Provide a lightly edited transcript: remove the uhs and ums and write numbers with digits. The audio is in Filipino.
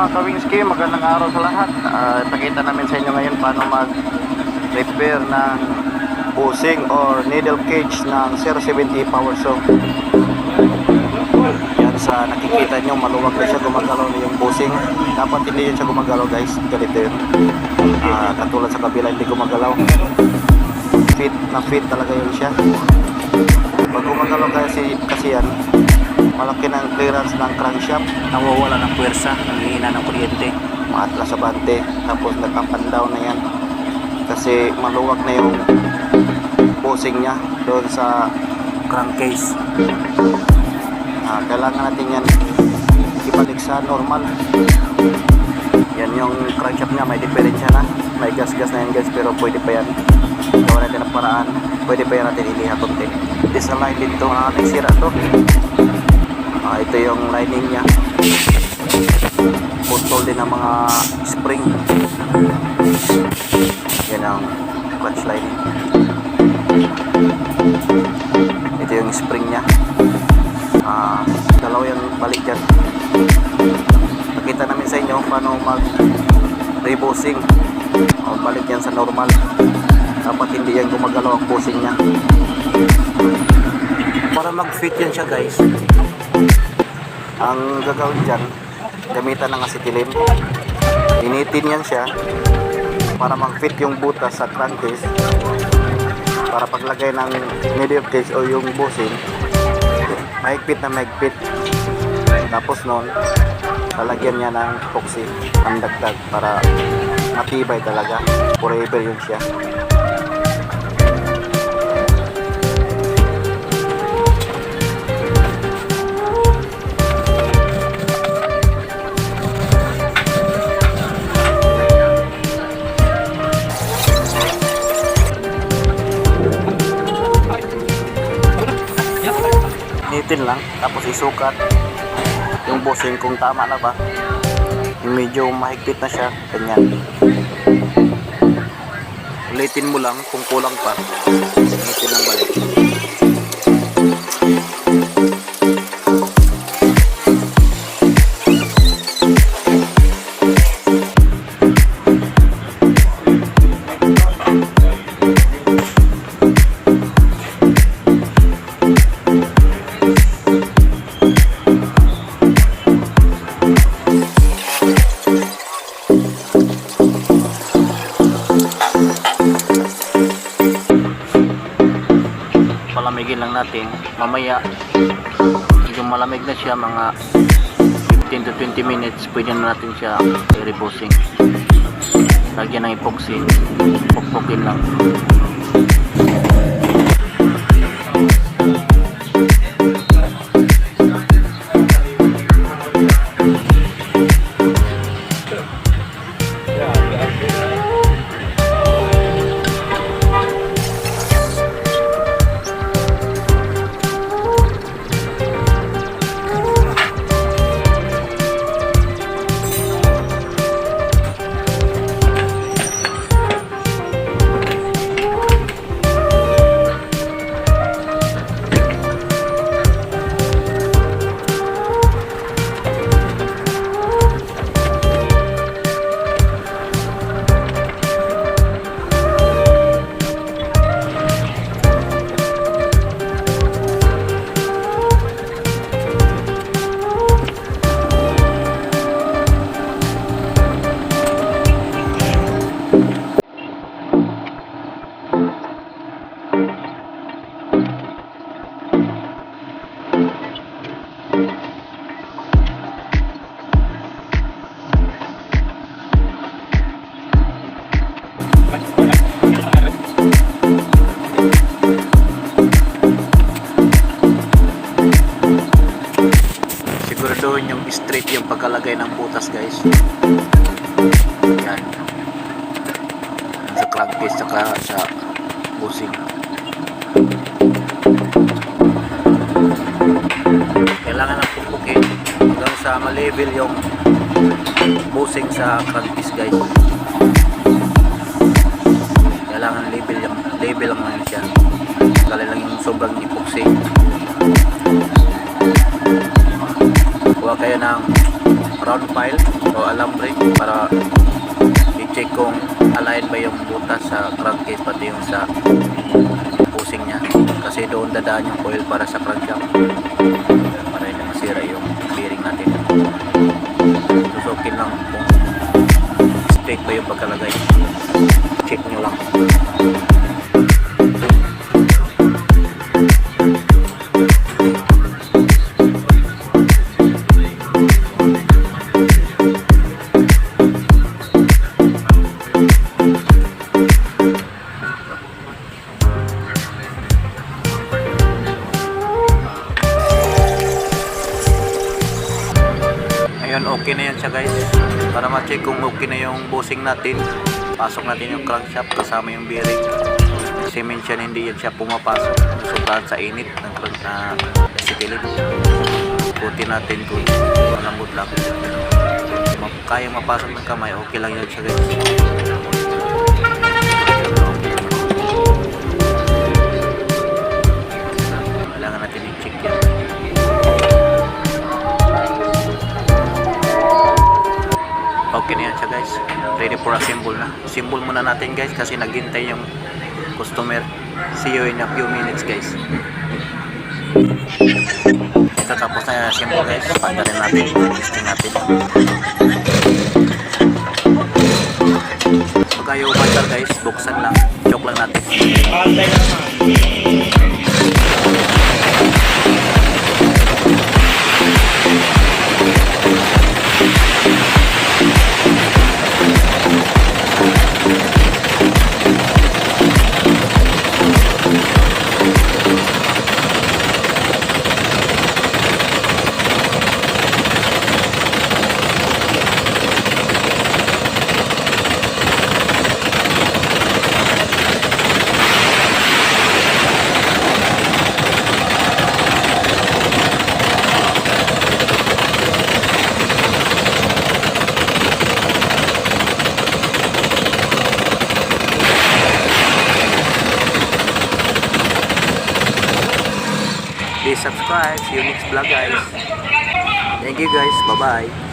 mga Kawingski, magandang araw sa lahat. Pakita namin sa inyo ngayon paano mag-repair ng bushing or needle cage ng 070 power saw. Yan sa nakikita nyo, maluwag na siya, gumagalaw na yung bushing. Dapat hindi yan siya gumagalaw guys, ganito yun. Katulad sa kabila hindi gumagalaw. Fit na fit talaga yun siya. Pag gumagalaw kasi yan, malaki ng clearance ng crankshaft, nawawala ng puwersa, nanghihina ng kuryente, maatlas sa bante, tapos nagpapandaw na yan kasi maluwag na yung bushing nya doon sa crankcase. Kailangan natin yan ibalik sa normal. Yan yung crankshaft nya, may diferensya na, may gas-gas na yan guys, pero pwede pa yan gawa natin ang paraan, pwede pa yan natin iliha konti. This line dito, nagsira to. Ito yung lining nya, putol din ng mga spring. Yan ang clutch lining, ito yung spring nya. Dalawa yung balik dyan. Nakita namin sa inyo paano mag rebushing o balik yan sa normal. Dapat hindi yan gumagalaw ang bushing nya. Para mag fit yan siya guys, ang gagawin dyan, gamitan ng acetylene. Initin yan siya para mag-fit yung butas sa crankcase, para paglagay ng needle cage o yung bushing, mahigpit na mahigpit. Tapos nun, lalagyan niya ng epoxy ang dagdag para matibay talaga, forever yun siya. Nitin lang, tapos isukat yung bushing kung tama na ba, yung medyo mahigpit na siya, ganyan. Ulitin mo lang kung kulang pa, ulitin lang balik. Palamigin lang natin, mamaya medyo malamig na siya, mga 15 to 20 minutes pwede na natin siya i-rebushing. Lagyan ng epoxy, pukpukin lang. Siguraduhin yung straight yung pagkalagay ng butas guys. Yan, sa crankcase saka sa bushing. Kailangan ng pukpukin hanggang sa ma-level yung bushing sa crankcase guys. Kailangan level lang siya. Kali lang yung sobrang epoxy. Kuha kayo ng round file. o alambre para i-check kung align ba yung butas sa crankcase pati yung sa pusing niya, kasi doon dadaan yung coil para sa crankshaft para hindi masira yung bearing natin. Susukin lang kung straight ba yung pagkalagay, check nyo lang. Ayun, okay na yan siya guys. Para ma-check kung okay na yung bushing natin, pasok natin yung crankshaft kasama yung bearing. Kasi minsan hindi yan siya pumapasok sobrahan sa init ng sitilin. Puti natin kung malambot lang. Kaya mapasok ng kamay, okay lang yan siya guys. Kailangan natin i-check yan. Okay na yan siya guys, ready for assemble na. Assemble muna natin guys kasi naghintay yung customer. See you in a few minutes guys. Ito, tapos na yung assemble guys, panda rin natin, testing natin. Pag ayaw umandar guys, buksan lang, choke lang natin. Please subscribe. See you next vlog guys. Thank you guys. Bye bye.